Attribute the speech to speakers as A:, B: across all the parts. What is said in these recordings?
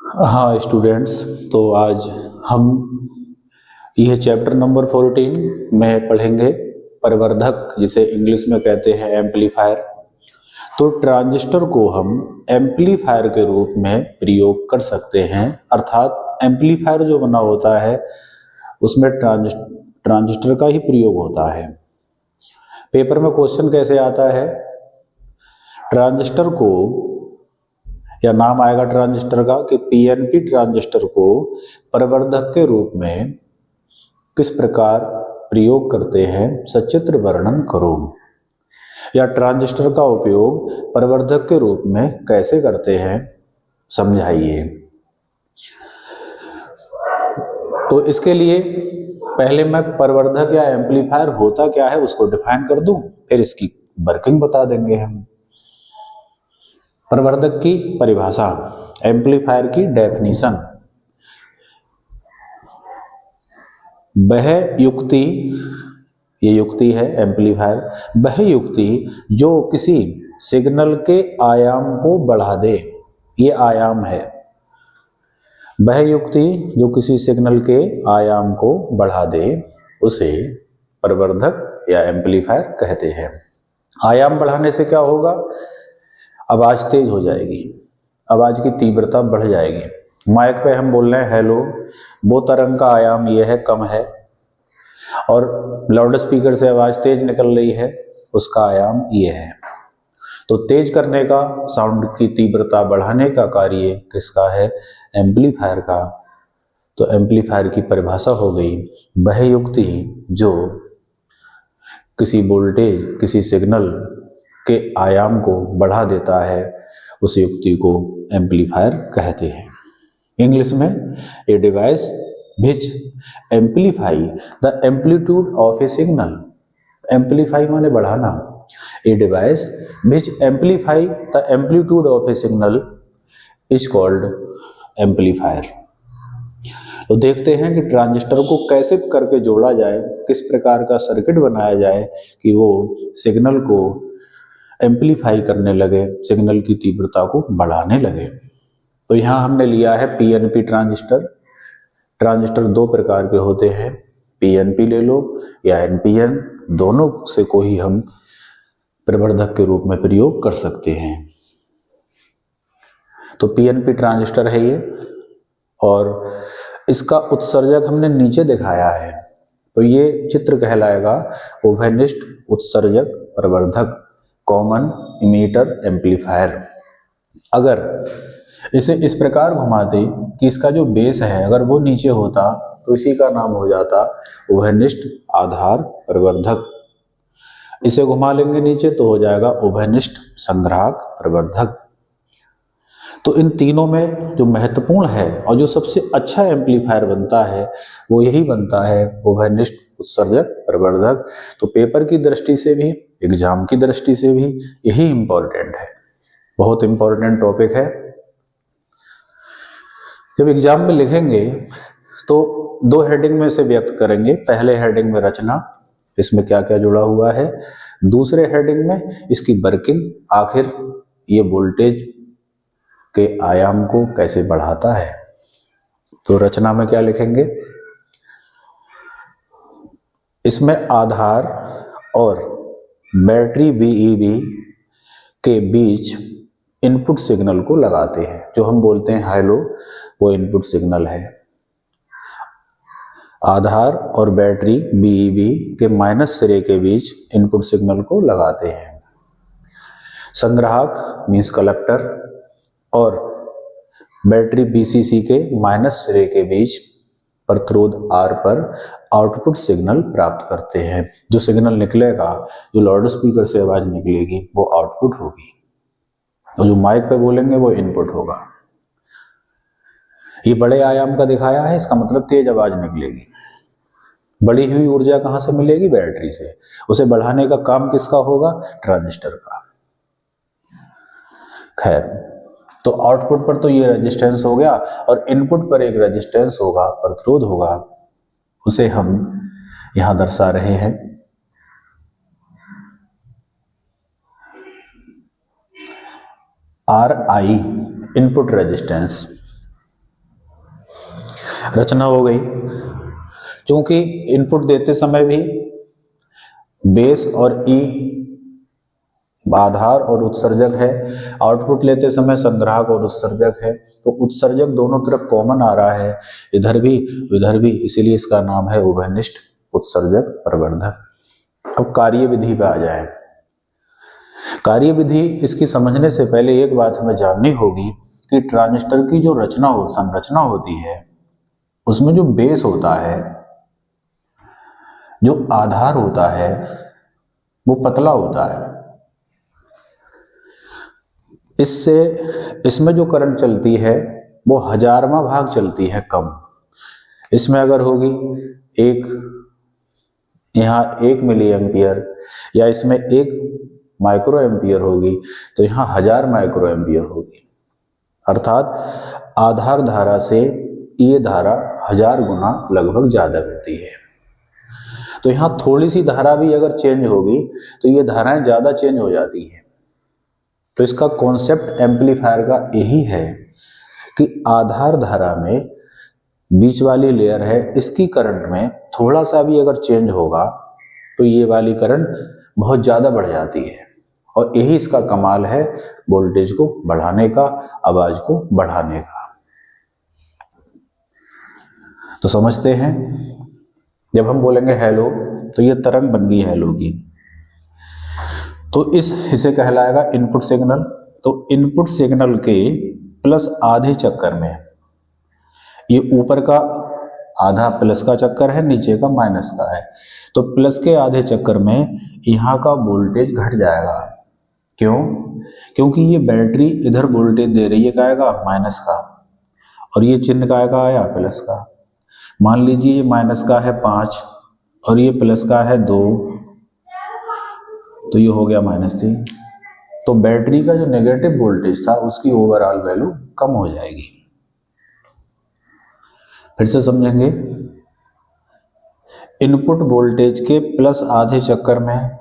A: हाँ स्टूडेंट्स, तो आज हम यह चैप्टर नंबर 14 में पढ़ेंगे परिवर्धक, जिसे इंग्लिश में कहते हैं एम्पलीफायर। तो ट्रांजिस्टर को हम एम्पलीफायर के रूप में प्रयोग कर सकते हैं, अर्थात एम्पलीफायर जो बना होता है उसमें ट्रांजिस्टर का ही प्रयोग होता है। पेपर में क्वेश्चन कैसे आता है, ट्रांजिस्टर को, या नाम आएगा ट्रांजिस्टर का कि पीएनपी ट्रांजिस्टर को परिवर्धक के रूप में किस प्रकार प्रयोग करते हैं, सचित्र वर्णन करो। या ट्रांजिस्टर का उपयोग परिवर्धक के रूप में कैसे करते हैं, समझाइए। तो इसके लिए पहले मैं परिवर्धक या एम्पलीफायर होता क्या है उसको डिफाइन कर दूं, फिर इसकी वर्किंग बता देंगे हम। परिवर्धक की परिभाषा, एम्पलीफायर की डेफिनेशन, वह युक्ति, ये युक्ति है एम्पलीफायर, वह युक्ति जो किसी सिग्नल के आयाम को बढ़ा दे, ये आयाम है। वह युक्ति जो किसी सिग्नल के आयाम को बढ़ा दे उसे परिवर्धक या एम्पलीफायर कहते हैं। आयाम बढ़ाने से क्या होगा, आवाज तेज हो जाएगी, आवाज की तीव्रता बढ़ जाएगी। माइक पे हम बोल रहे हैं हेलो, वो तरंग का आयाम ये है, कम है, और लाउड स्पीकर से आवाज तेज निकल रही है, उसका आयाम ये है। तो तेज करने का, साउंड की तीव्रता बढ़ाने का कार्य किसका है, एम्पलीफायर का। तो एम्पलीफायर की परिभाषा हो गई, वह युक्ति जो किसी वोल्टेज, किसी सिग्नल के आयाम को बढ़ा देता है, उस युक्ति को एम्पलीफायर कहते हैं। इंग्लिश में a device which amplify the amplitude of A signal. Amplify माने बढ़ाना, a device which amplify the amplitude of A signal is called amplifier. तो देखते हैं कि ट्रांजिस्टर को कैसे करके जोड़ा जाए, किस प्रकार का सर्किट बनाया जाए कि वो सिग्नल को एम्पलीफाई करने लगे, सिग्नल की तीव्रता को बढ़ाने लगे। तो यहाँ हमने लिया है पीएनपी ट्रांजिस्टर। ट्रांजिस्टर दो प्रकार के होते हैं, पीएनपी ले लो या एनपीएन, दोनों से कोई हम प्रवर्धक के रूप में प्रयोग कर सकते हैं। तो पीएनपी ट्रांजिस्टर है ये, और इसका उत्सर्जक हमने नीचे दिखाया है। तो ये चित्र कहलाएगा ओवरनिस्ट उत्सर्जक प्रवर्धक, कॉमन इमीटर एम्पलीफायर। अगर इसे इस प्रकार घुमा दे कि इसका जो बेस है अगर वो नीचे होता तो इसी का नाम हो जाता ओवरनिस्ट आधार प्रवर्धक। इसे घुमा लेंगे नीचे तो हो जाएगा ओवरनिस्ट संग्राहक प्रवर्धक। तो इन तीनों में जो महत्वपूर्ण है और जो सबसे अच्छा एम्पलीफायर बनता है वो यही बनता है, ओवरनिस्ट उत्सर्जक प्रवर्धक। तो पेपर की दृष्टि से भी, एग्जाम की दृष्टि से भी यही इंपॉर्टेंट है, बहुत इंपॉर्टेंट टॉपिक है। जब एग्जाम में लिखेंगे तो दो हेडिंग में से व्यक्त करेंगे। पहले हेडिंग में रचना, इसमें क्या क्या जुड़ा हुआ है, दूसरे हेडिंग में इसकी वर्किंग, आखिर ये वोल्टेज के आयाम को कैसे बढ़ाता है। तो रचना में क्या लिखेंगे, इसमें आधार और बैटरी बीईबी के बीच इनपुट सिग्नल को लगाते हैं, जो हम बोलते हैं हेलो, वो इनपुट सिग्नल है। आधार और बैटरी बीईबी के माइनस सिरे के बीच इनपुट सिग्नल को लगाते हैं। संग्राहक मींस कलेक्टर और बैटरी बीसीसी के माइनस सिरे के बीच प्रतिरोध आर पर आउटपुट सिग्नल प्राप्त करते हैं। जो सिग्नल निकलेगा, जो लाउड स्पीकर से आवाज निकलेगी वो आउटपुट होगी, और जो माइक पे बोलेंगे वो इनपुट होगा। ये बड़े आयाम का दिखाया है, इसका मतलब तेज आवाज निकलेगी। बढ़ी हुई ऊर्जा कहां से मिलेगी, बैटरी से। उसे बढ़ाने का काम किसका होगा, ट्रांजिस्टर का। खैर, तो आउटपुट पर तो ये रेजिस्टेंस हो गया, और इनपुट पर एक रेजिस्टेंस होगा, प्रतिरोध होगा, उसे हम यहां दर्शा रहे हैं। आर आई इनपुट रेजिस्टेंस, रचना हो गई। क्योंकि इनपुट देते समय भी बेस और ई आधार और उत्सर्जक है, आउटपुट लेते समय संग्राहक और उत्सर्जक है, तो उत्सर्जक दोनों तरफ कॉमन आ रहा है, इधर भी इधर भी, इसीलिए इसका नाम है उभयनिष्ठ उत्सर्जक प्रवर्धक। अब कार्य विधि पे आ जाए। कार्य विधि इसकी समझने से पहले एक बात हमें जाननी होगी कि ट्रांजिस्टर की जो संरचना होती है, उसमें जो बेस होता है, जो आधार होता है, वो पतला होता है। इसमें जो करंट चलती है वो 1000वां भाग चलती है कम। इसमें अगर होगी यहाँ 1 मिली एम्पियर या इसमें 1 माइक्रो एम्पियर होगी, तो यहाँ 1000 माइक्रो एम्पियर होगी। अर्थात आधार धारा से ये धारा 1000 गुना लगभग ज्यादा होती है। तो यहाँ थोड़ी सी धारा भी अगर चेंज होगी तो ये धाराएं ज्यादा चेंज हो जाती है। तो इसका कॉन्सेप्ट एम्पलीफायर का यही है कि आधार धारा में बीच वाली लेयर है, इसकी करंट में थोड़ा सा भी अगर चेंज होगा तो ये वाली करंट बहुत ज्यादा बढ़ जाती है। और यही इसका कमाल है, वोल्टेज को बढ़ाने का, आवाज को बढ़ाने का। तो समझते हैं, जब हम बोलेंगे हेलो तो ये तरंग बन गई हेलो की, तो इसे कहलाएगा इनपुट सिग्नल। तो इनपुट सिग्नल के प्लस आधे चक्कर में, ये ऊपर का आधा प्लस का चक्कर है, नीचे का माइनस का है, तो प्लस के आधे चक्कर में यहाँ का वोल्टेज घट जाएगा। क्यों? क्योंकि ये बैटरी इधर वोल्टेज दे रही है का माइनस का, और ये चिन्ह का आया प्लस का। मान लीजिए ये माइनस का है 5 और ये प्लस का है 2, तो ये हो गया -3। तो बैटरी का जो नेगेटिव वोल्टेज था उसकी ओवरऑल वैल्यू कम हो जाएगी। फिर से समझेंगे, इनपुट वोल्टेज के प्लस आधे चक्कर में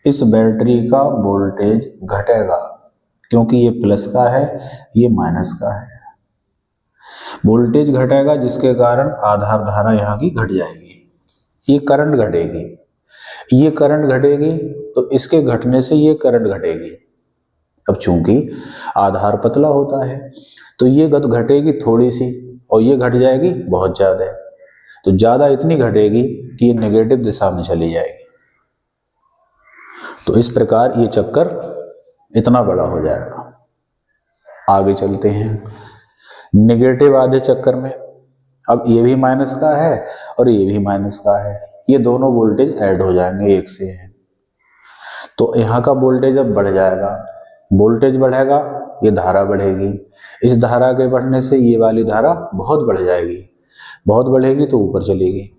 A: इस बैटरी का वोल्टेज घटेगा, क्योंकि ये प्लस का है, ये माइनस का है। वोल्टेज घटेगा जिसके कारण आधार धारा यहाँ की घट जाएगी, ये करंट घटेगी। ये करंट घटेगी तो इसके घटने से ये करंट घटेगी। अब चूंकि आधार पतला होता है तो ये घटेगी थोड़ी सी और ये घट जाएगी बहुत ज्यादा। तो ज्यादा इतनी घटेगी कि ये नेगेटिव दिशा में चली जाएगी। तो इस प्रकार ये चक्कर इतना बड़ा हो जाएगा। आगे चलते हैं, नेगेटिव आधे चक्कर में अब ये भी माइनस का है और ये भी माइनस का है, ये दोनों वोल्टेज ऐड हो जाएंगे, एक से है। तो यहाँ का वोल्टेज अब बढ़ जाएगा, वोल्टेज बढ़ेगा, ये धारा बढ़ेगी। इस धारा के बढ़ने से ये वाली धारा बहुत बढ़ जाएगी, बहुत बढ़ेगी तो ऊपर चलेगी।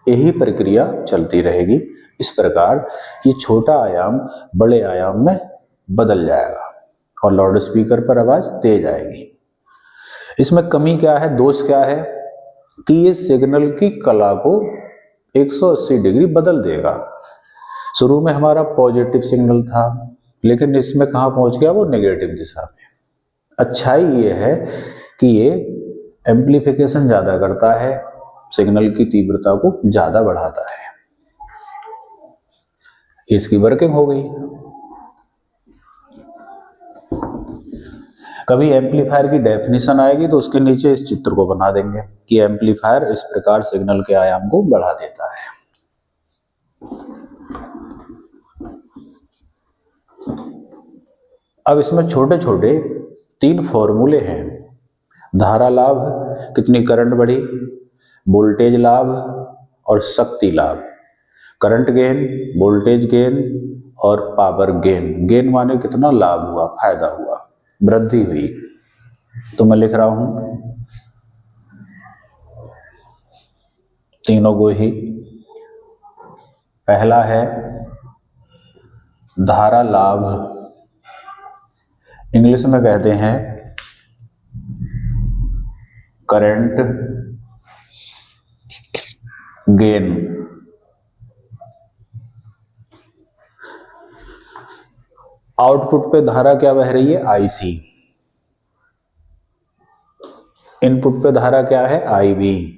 A: यही प्रक्रिया चलती रहेगी। इस प्रकार ये छोटा आयाम बड़े आयाम में बदल जाएगा और लाउड स्पीकर पर आवाज तेज आएगी। इसमें कमी क्या है, दोष क्या है कि ये सिग्नल की कला को 180 डिग्री बदल देगा। शुरू में हमारा पॉजिटिव सिग्नल था, लेकिन इसमें कहाँ पहुंच गया, वो नेगेटिव दिशा में। अच्छाई ये है कि ये एम्प्लीफिकेशन ज्यादा करता है, सिग्नल की तीव्रता को ज्यादा बढ़ाता है। इसकी वर्किंग हो गई। कभी एम्पलीफायर की डेफिनेशन आएगी तो उसके नीचे इस चित्र को बना देंगे कि एम्पलीफायर इस प्रकार सिग्नल के आयाम को बढ़ा देता है। अब इसमें छोटे छोटे 3 फॉर्मूले हैं। धारा लाभ, कितनी करंट बढ़ी, वोल्टेज लाभ और शक्ति लाभ। करंट गेन, वोल्टेज गेन और पावर गेन। गेन माने कितना लाभ हुआ, फायदा हुआ, वृद्धि हुई। तो मैं लिख रहा हूं तीनों को ही। पहला है धारा लाभ, इंग्लिश में कहते हैं करंट गेन। आउटपुट पे धारा क्या बह रही है, आईसी। इनपुट पे धारा क्या है, आई वी।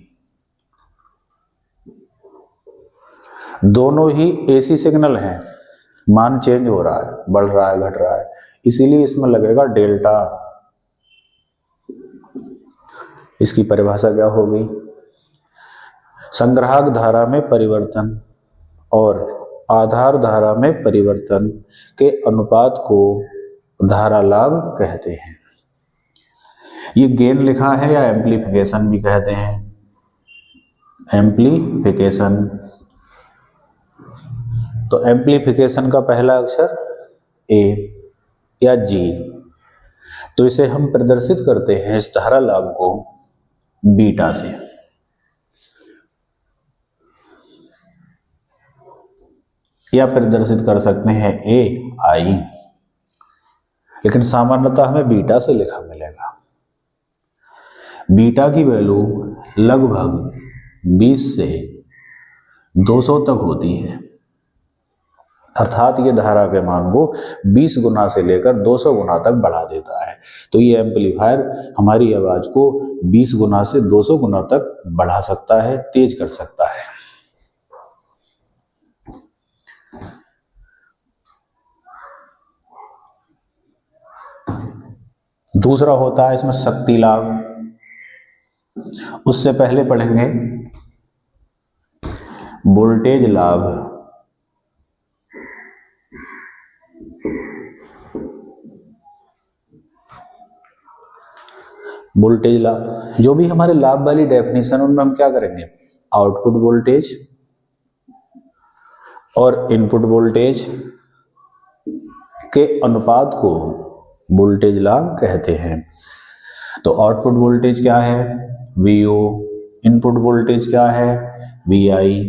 A: दोनों ही एसी सिग्नल हैं, मान चेंज हो रहा है, बढ़ रहा है, घट रहा है, इसीलिए इसमें लगेगा डेल्टा। इसकी परिभाषा क्या होगी, संग्राहक धारा में परिवर्तन और आधार धारा में परिवर्तन के अनुपात को धारा लाभ कहते हैं। ये गेन लिखा है या एम्प्लीफिकेशन भी कहते हैं, एम्प्लीफिकेशन। तो एम्प्लीफिकेशन का पहला अक्षर ए या जी, तो इसे हम प्रदर्शित करते हैं इस धारा लाभ को बीटा से। या प्रदर्शित कर सकते हैं ए आई, लेकिन सामान्यतः हमें बीटा से लिखा मिलेगा। बीटा की वैल्यू लगभग 20 से 200 तक होती है, अर्थात ये धारा के मान को 20 गुना से लेकर 200 गुना तक बढ़ा देता है। तो ये एम्पलीफायर हमारी आवाज को 20 गुना से 200 गुना तक बढ़ा सकता है, तेज कर सकता है। दूसरा होता है इसमें शक्ति लाभ, उससे पहले पढ़ेंगे वोल्टेज लाभ। वोल्टेज लाभ, जो भी हमारे लाभ वाली डेफिनेशन, उनमें हम क्या करेंगे, आउटपुट वोल्टेज और इनपुट वोल्टेज के अनुपात को वोल्टेज लाभ कहते हैं। तो आउटपुट वोल्टेज क्या है, वीओ, इनपुट वोल्टेज क्या है, वीआई।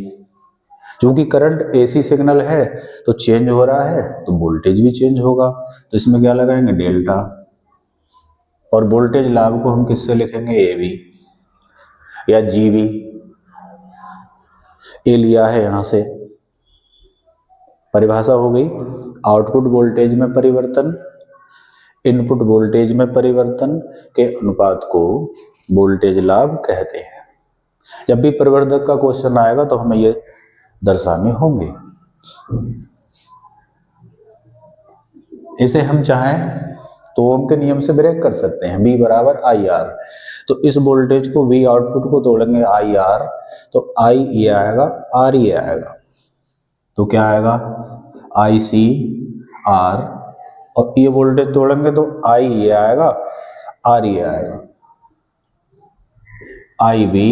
A: क्योंकि करंट एसी सिग्नल है तो चेंज हो रहा है तो वोल्टेज भी चेंज होगा, तो इसमें क्या लगाएंगे, डेल्टा। और वोल्टेज लाभ को हम किससे लिखेंगे, एवी या जीवी। ए लिया है यहां से, परिभाषा हो गई, आउटपुट वोल्टेज में परिवर्तन, इनपुट वोल्टेज में परिवर्तन के अनुपात को वोल्टेज लाभ कहते हैं। जब भी प्रवर्धक का क्वेश्चन आएगा तो हमें ये दर्शाने होंगे। इसे हम चाहें तो ओम के नियम से ब्रेक कर सकते हैं, V बराबर आई आर। तो इस वोल्टेज को V आउटपुट को तोड़ेंगे आई आर, तो I ये आएगा, R ये आएगा, तो क्या आएगा, आई सी आर। और ये वोल्टेज तोड़ेंगे तो I ये आएगा, R ये आएगा, आई बी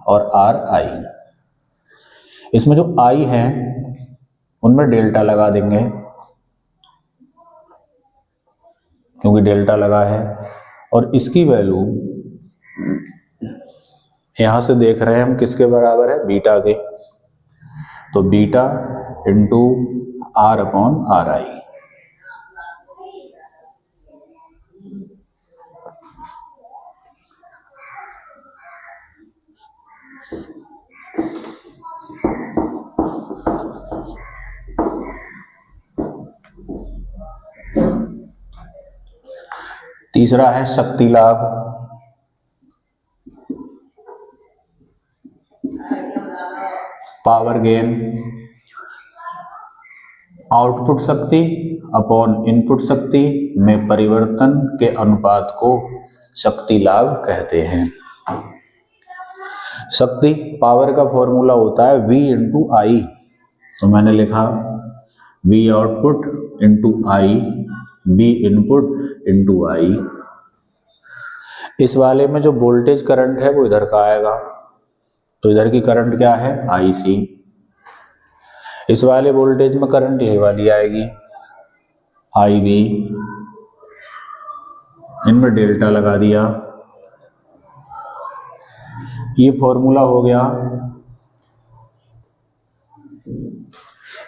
A: और आर आई। इसमें जो I है उनमें डेल्टा लगा देंगे, क्योंकि डेल्टा लगा है। और इसकी वैल्यू यहां से देख रहे हैं हम किसके बराबर है, बीटा के। तो beta into R upon R I. तीसरा है शक्ति लाभ। पावर गेन, आउटपुट शक्ति अपॉन इनपुट शक्ति में परिवर्तन के अनुपात को शक्ति लाभ कहते हैं। शक्ति पावर का फॉर्मूला होता है V इंटू आई, तो मैंने लिखा V आउटपुट इंटू आई, V इनपुट इंटू आई। इस वाले में जो वोल्टेज करंट है वो इधर का आएगा, तो इधर की करंट क्या है, IC। इस वाले वोल्टेज में करंट ये वाली आएगी, IB। इनमें डेल्टा लगा दिया। ये फॉर्मूला हो गया।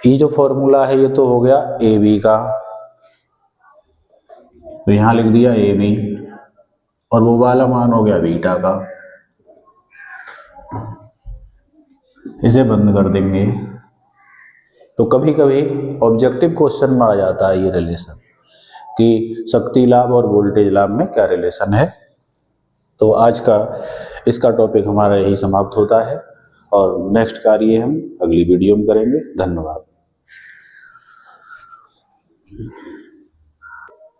A: ये जो फॉर्मूला है ये तो हो गया AB का, तो यहां लिख दिया AB, और वो वाला मान हो गया बीटा का। इसे बंद कर देंगे। तो कभी कभी ऑब्जेक्टिव क्वेश्चन में आ जाता है ये रिलेशन कि शक्ति लाभ और वोल्टेज लाभ में क्या रिलेशन है। तो आज का इसका टॉपिक हमारा यही समाप्त होता है और नेक्स्ट कार्य हम अगली वीडियो में करेंगे। धन्यवाद।